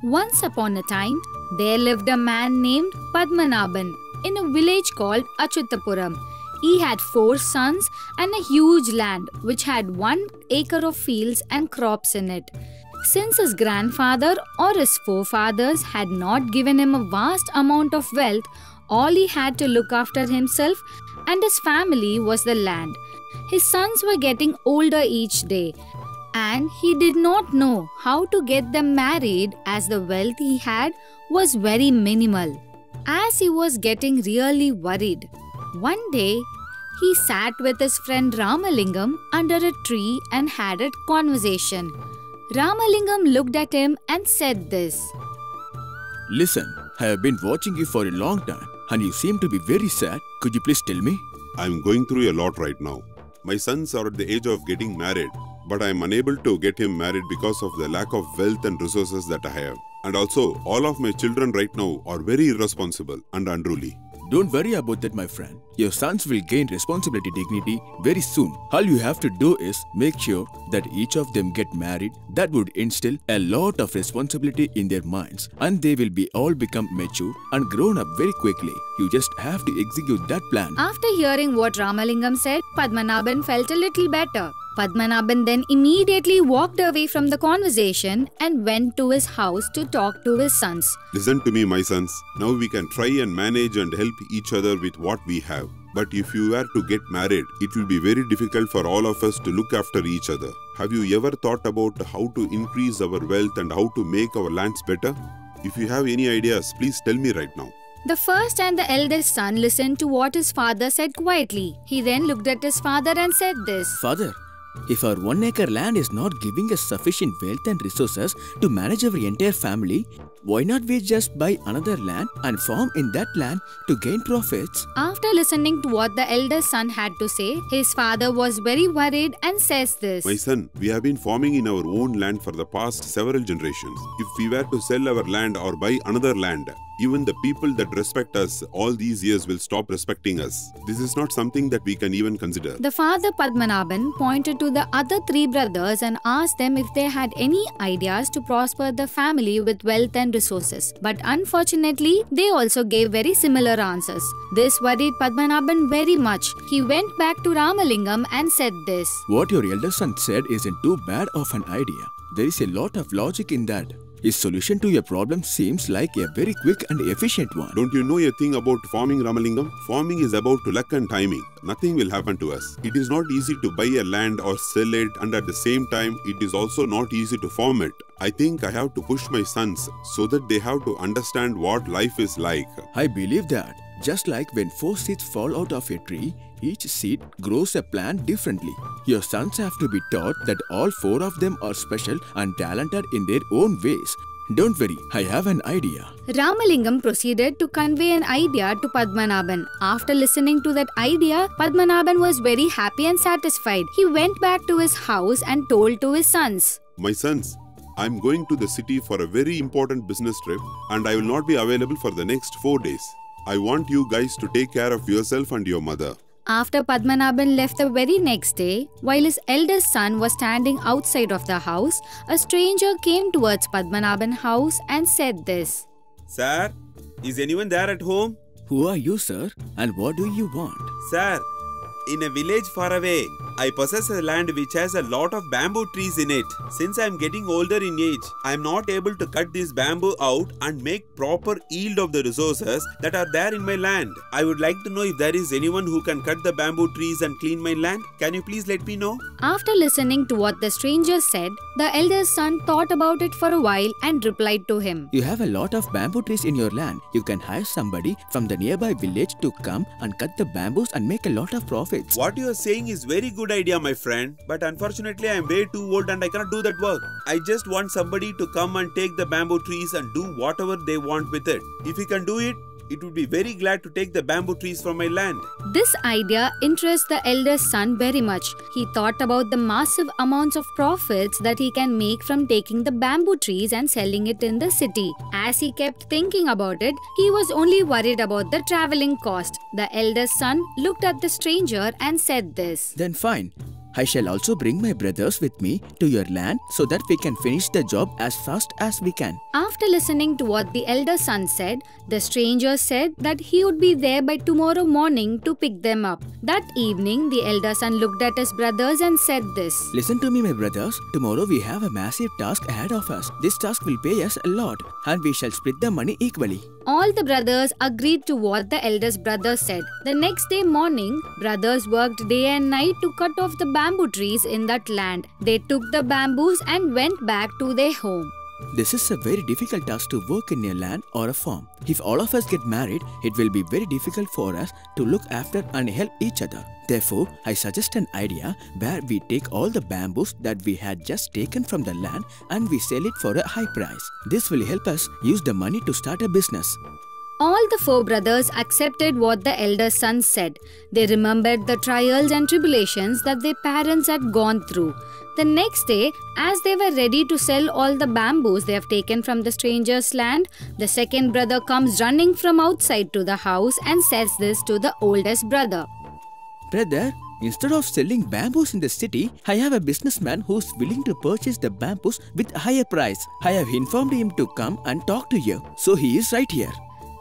Once upon a time, there lived a man named Padmanabhan in a village called Achyutapuram. He had 4 sons and a huge land which had 1 acre of fields and crops in it. Since his grandfather or his forefathers had not given him a vast amount of wealth, all he had to look after himself and his family was the land. His sons were getting older each day, and he did not know how to get them married as the wealth he had was very minimal. As he was getting really worried, one day he sat with his friend Ramalingam under a tree and had a conversation. Ramalingam looked at him and said this. Listen, I have been watching you for a long time and you seem to be very sad. Could you please tell me? I'm going through a lot right now. My sons are at the age of getting married, but I am unable to get him married because of the lack of wealth and resources that I have. And also, all of my children right now are very irresponsible and unruly. Don't worry about that, my friend. Your sons will gain responsibility dignity very soon. All you have to do is make sure that each of them get married. That would instill a lot of responsibility in their minds and they will be all become mature and grown up very quickly. You just have to execute that plan. After hearing what Ramalingam said, Padmanabhan felt a little better. Padmanabhan then immediately walked away from the conversation and went to his house to talk to his sons. Listen to me, my sons. Now we can try and manage and help each other with what we have. But if you were to get married, it will be very difficult for all of us to look after each other. Have you ever thought about how to increase our wealth and how to make our lands better? If you have any ideas, please tell me right now. The first and the eldest son listened to what his father said quietly. He then looked at his father and said this. Father, if our 1 acre land is not giving us sufficient wealth and resources to manage our entire family, why not we just buy another land and farm in that land to gain profits? After listening to what the eldest son had to say, his father was very worried and says this. My son, we have been farming in our own land for the past several generations. If we were to sell our land or buy another land, even the people that respect us all these years will stop respecting us. This is not something that we can even consider. The father Padmanabhan pointed to the other 3 brothers and asked them if they had any ideas to prosper the family with wealth and resources. But unfortunately, they also gave very similar answers. This worried Padmanabhan very much. He went back to Ramalingam and said this. What your elder son said isn't too bad of an idea. There is a lot of logic in that. His solution to your problem seems like a very quick and efficient one. Don't you know a thing about farming, Ramalingam? Farming is about luck and timing. Nothing will happen to us. It is not easy to buy a land or sell it, and at the same time, it is also not easy to farm it. I think I have to push my sons so that they have to understand what life is like. I believe that. Just like when 4 seeds fall out of a tree, each seed grows a plant differently. Your sons have to be taught that all 4 of them are special and talented in their own ways. Don't worry, I have an idea. Ramalingam proceeded to convey an idea to Padmanabhan. After listening to that idea, Padmanabhan was very happy and satisfied. He went back to his house and told to his sons. My sons, I am going to the city for a very important business trip and I will not be available for the next 4 days. I want you guys to take care of yourself and your mother. After Padmanabhan left the very next day, while his eldest son was standing outside of the house, a stranger came towards Padmanabhan's house and said this. Sir, is anyone there at home? Who are you, sir? And what do you want? Sir, in a village far away, I possess a land which has a lot of bamboo trees in it. Since I am getting older in age, I am not able to cut this bamboo out and make proper yield of the resources that are there in my land. I would like to know if there is anyone who can cut the bamboo trees and clean my land. Can you please let me know? After listening to what the stranger said, the eldest son thought about it for a while and replied to him. You have a lot of bamboo trees in your land. You can hire somebody from the nearby village to come and cut the bamboos and make a lot of profits. What you are saying is very good idea, my friend, but unfortunately I am way too old and I cannot do that work. I just want somebody to come and take the bamboo trees and do whatever they want with it. If he can do it, it would be very glad to take the bamboo trees from my land. This idea interests the eldest son very much. He thought about the massive amounts of profits that he can make from taking the bamboo trees and selling it in the city. As he kept thinking about it, he was only worried about the traveling cost. The eldest son looked at the stranger and said this. Then fine. I shall also bring my brothers with me to your land so that we can finish the job as fast as we can. After listening to what the elder son said, the stranger said that he would be there by tomorrow morning to pick them up. That evening, the elder son looked at his brothers and said this. Listen to me, my brothers. Tomorrow we have a massive task ahead of us. This task will pay us a lot and we shall split the money equally. All the brothers agreed to what the eldest brother said. The next day morning, brothers worked day and night to cut off the bamboo trees in that land. They took the bamboos and went back to their home. This is a very difficult task to work in a land or a farm. If all of us get married, it will be very difficult for us to look after and help each other. Therefore, I suggest an idea where we take all the bamboos that we had just taken from the land and we sell it for a high price. This will help us use the money to start a business. All the 4 brothers accepted what the elder son said. They remembered the trials and tribulations that their parents had gone through. The next day, as they were ready to sell all the bamboos they have taken from the stranger's land, the second brother comes running from outside to the house and says this to the oldest brother. Brother, instead of selling bamboos in the city, I have a businessman who is willing to purchase the bamboos with a higher price. I have informed him to come and talk to you. So he is right here.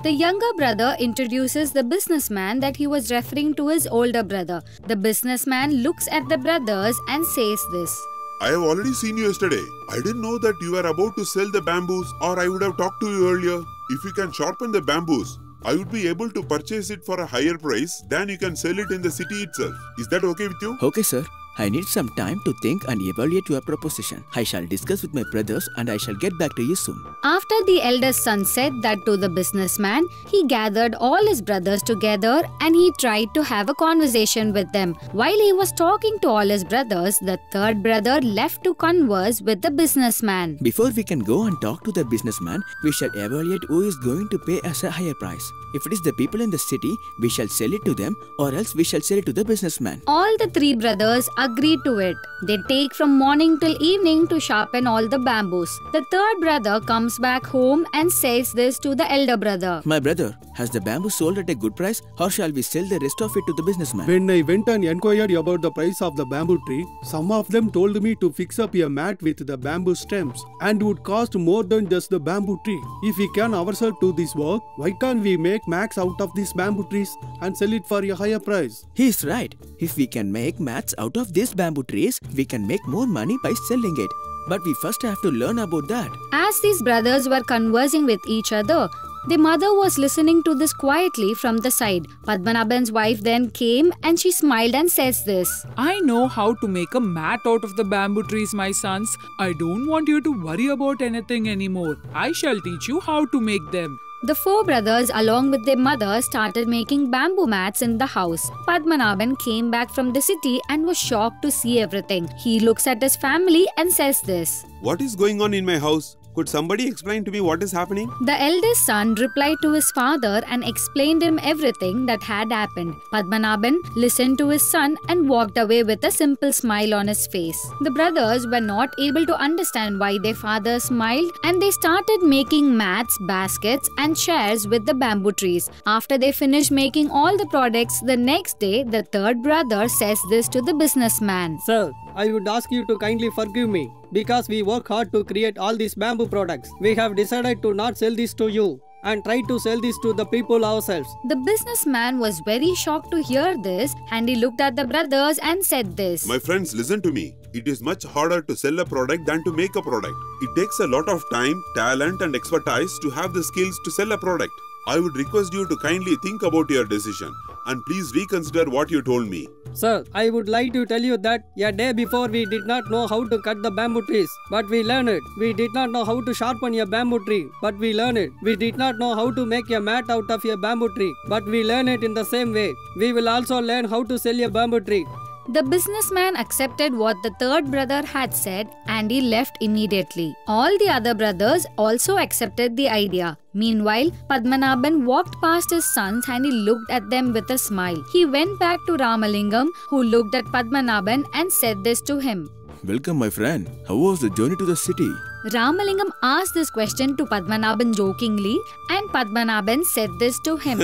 The younger brother introduces the businessman that he was referring to his older brother. The businessman looks at the brothers and says this. I have already seen you yesterday. I didn't know that you were about to sell the bamboos, or I would have talked to you earlier. If you can sharpen the bamboos, I would be able to purchase it for a higher price than you can sell it in the city itself. Is that okay with you? Okay, sir. I need some time to think and evaluate your proposition. I shall discuss with my brothers and I shall get back to you soon. After the eldest son said that to the businessman, he gathered all his brothers together and he tried to have a conversation with them. While he was talking to all his brothers, the third brother left to converse with the businessman. Before we can go and talk to the businessman, we shall evaluate who is going to pay us a higher price. If it is the people in the city, we shall sell it to them, or else we shall sell it to the businessman. All the 3 brothers agreed to it. They take from morning till evening to sharpen all the bamboos. The third brother comes back home and says this to the elder brother. My brother, has the bamboo sold at a good price, or shall we sell the rest of it to the businessman? When I went and inquired about the price of the bamboo tree, some of them told me to fix up a mat with the bamboo stems and would cost more than just the bamboo tree. If we can ourselves do this work, why can't we make mats out of these bamboo trees and sell it for a higher price? He is right. If we can make mats out of these bamboo trees, we can make more money by selling it. But we first have to learn about that. As these brothers were conversing with each other, the mother was listening to this quietly from the side. Padmanabhan's wife then came and she smiled and says this. I know how to make a mat out of the bamboo trees, my sons. I don't want you to worry about anything anymore. I shall teach you how to make them. The 4 brothers along with their mother started making bamboo mats in the house. Padmanabhan came back from the city and was shocked to see everything. He looks at his family and says this. What is going on in my house? Could somebody explain to me what is happening? The eldest son replied to his father and explained him everything that had happened. Padmanabhan listened to his son and walked away with a simple smile on his face. The brothers were not able to understand why their father smiled and they started making mats, baskets and chairs with the bamboo trees. After they finished making all the products, the next day the third brother says this to the businessman. Sir, I would ask you to kindly forgive me because we work hard to create all these bamboo products. We have decided to not sell this to you and try to sell this to the people ourselves. The businessman was very shocked to hear this and he looked at the brothers and said this. My friends, listen to me. It is much harder to sell a product than to make a product. It takes a lot of time, talent and expertise to have the skills to sell a product. I would request you to kindly think about your decision and please reconsider what you told me. Sir, I would like to tell you that a day before we did not know how to cut the bamboo trees, but we learned it. We did not know how to sharpen a bamboo tree, but we learned it. We did not know how to make a mat out of a bamboo tree, but we learned it in the same way. We will also learn how to sell a bamboo tree. The businessman accepted what the third brother had said and he left immediately. All the other brothers also accepted the idea. Meanwhile, Padmanabhan walked past his sons and he looked at them with a smile. He went back to Ramalingam, who looked at Padmanabhan and said this to him. Welcome, my friend. How was the journey to the city? Ramalingam asked this question to Padmanabhan jokingly and Padmanabhan said this to him.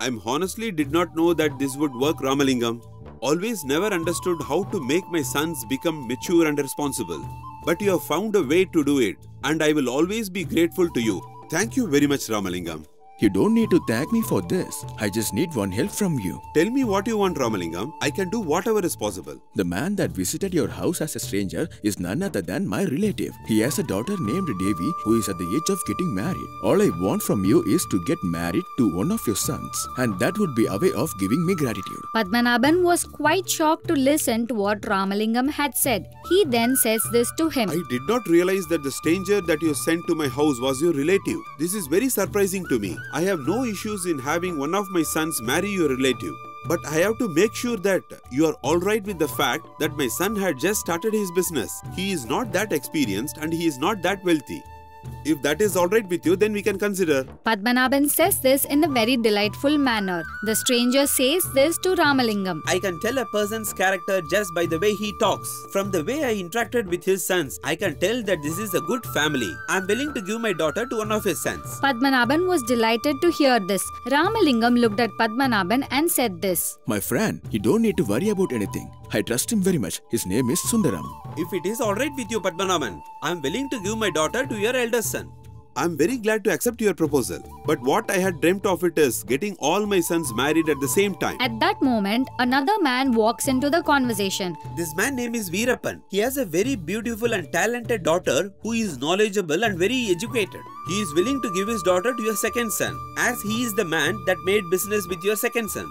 I honestly did not know that this would work, Ramalingam. always never understood how to make my sons become mature and responsible. But you have found a way to do it, and I will always be grateful to you. Thank you very much, Ramalingam. You don't need to thank me for this. I just need one help from you. Tell me what you want, Ramalingam. I can do whatever is possible. The man that visited your house as a stranger is none other than my relative. He has a daughter named Devi who is at the age of getting married. All I want from you is to get married to one of your sons, and that would be a way of giving me gratitude. Padmanabhan was quite shocked to listen to what Ramalingam had said. He then says this to him. I did not realize that the stranger that you sent to my house was your relative. This is very surprising to me. I have no issues in having one of my sons marry your relative. But I have to make sure that you are alright with the fact that my son had just started his business. He is not that experienced and he is not that wealthy. If that is alright with you, then we can consider. Padmanabhan says this in a very delightful manner. The stranger says this to Ramalingam. I can tell a person's character just by the way he talks. From the way I interacted with his sons, I can tell that this is a good family. I am willing to give my daughter to one of his sons. Padmanabhan was delighted to hear this. Ramalingam looked at Padmanabhan and said this. My friend, you don't need to worry about anything. I trust him very much. His name is Sundaram. If it is alright with you, Padmanabhan, I am willing to give my daughter to your eldest son. I am very glad to accept your proposal. But what I had dreamt of it is getting all my sons married at the same time. At that moment, another man walks into the conversation. This man's name is Veerappan. He has a very beautiful and talented daughter who is knowledgeable and very educated. He is willing to give his daughter to your second son, as he is the man that made business with your second son.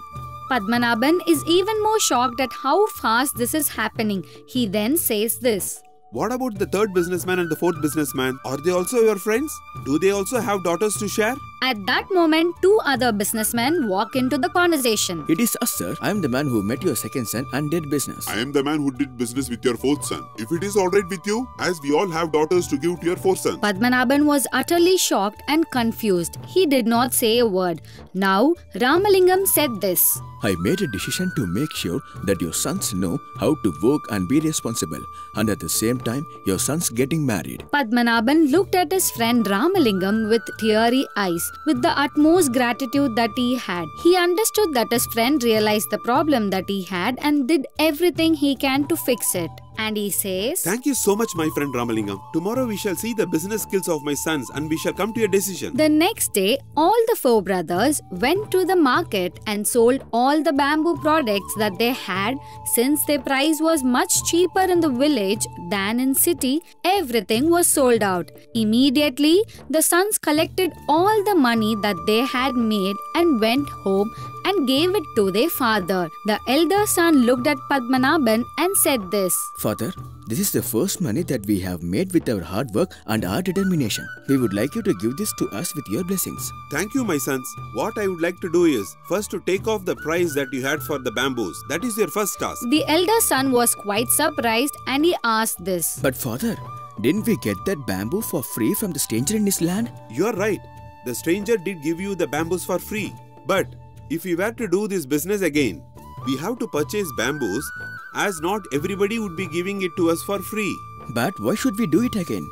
Padmanabhan is even more shocked at how fast this is happening. He then says this. What about the third businessman and the fourth businessman? Are they also your friends? Do they also have daughters to share? At that moment, two other businessmen walk into the conversation. It is us, sir. I am the man who met your second son and did business. I am the man who did business with your fourth son. If it is alright with you, as we all have daughters to give to your fourth son. Padmanabhan was utterly shocked and confused. He did not say a word. Now, Ramalingam said this. I made a decision to make sure that your sons know how to work and be responsible, and at the same time, your sons getting married. Padmanabhan looked at his friend Ramalingam with teary eyes, with the utmost gratitude that he had. He understood that his friend realized the problem that he had and did everything he can to fix it. And he says, Thank you so much, my friend Ramalingam. Tomorrow we shall see the business skills of my sons and we shall come to a decision. The next day, all the four brothers went to the market and sold all the bamboo products that they had. Since their price was much cheaper in the village than in city, everything was sold out. Immediately, the sons collected all the money that they had made and went home and gave it to their father. The elder son looked at Padmanabhan and said this. Father, this is the first money that we have made with our hard work and our determination. We would like you to give this to us with your blessings. Thank you, my sons. What I would like to do is first to take off the price that you had for the bamboos. That is your first task. The elder son was quite surprised and he asked this. But father, didn't we get that bamboo for free from the stranger in his land? You are right. The stranger did give you the bamboos for free. But if we were to do this business again, we have to purchase bamboos, as not everybody would be giving it to us for free. But why should we do it again?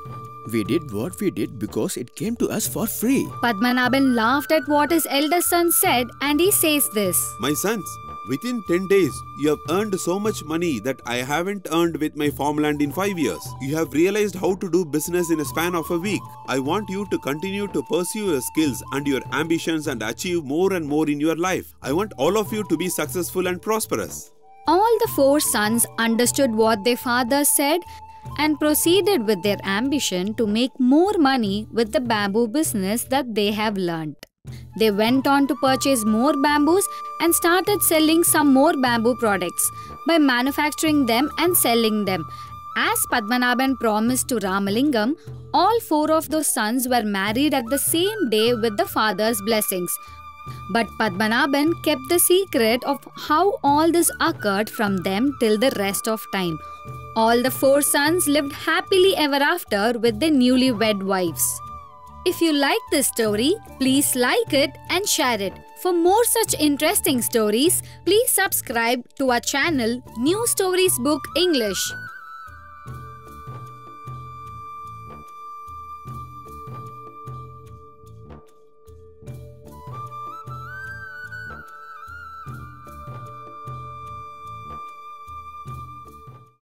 We did what we did because it came to us for free. Padmanabhan laughed at what his elder son said and he says this. My sons, within 10 days, you have earned so much money that I haven't earned with my farmland in 5 years. You have realized how to do business in a span of a week. I want you to continue to pursue your skills and your ambitions and achieve more and more in your life. I want all of you to be successful and prosperous. All the four sons understood what their father said and proceeded with their ambition to make more money with the bamboo business that they have learnt. They went on to purchase more bamboos and started selling some more bamboo products by manufacturing them and selling them. As Padmanabhan promised to Ramalingam, all four of those sons were married at the same day with the father's blessings. But Padmanabhan kept the secret of how all this occurred from them till the rest of time. All the four sons lived happily ever after with their newlywed wives. If you like this story, please like it and share it. For more such interesting stories, please subscribe to our channel New Stories Book English.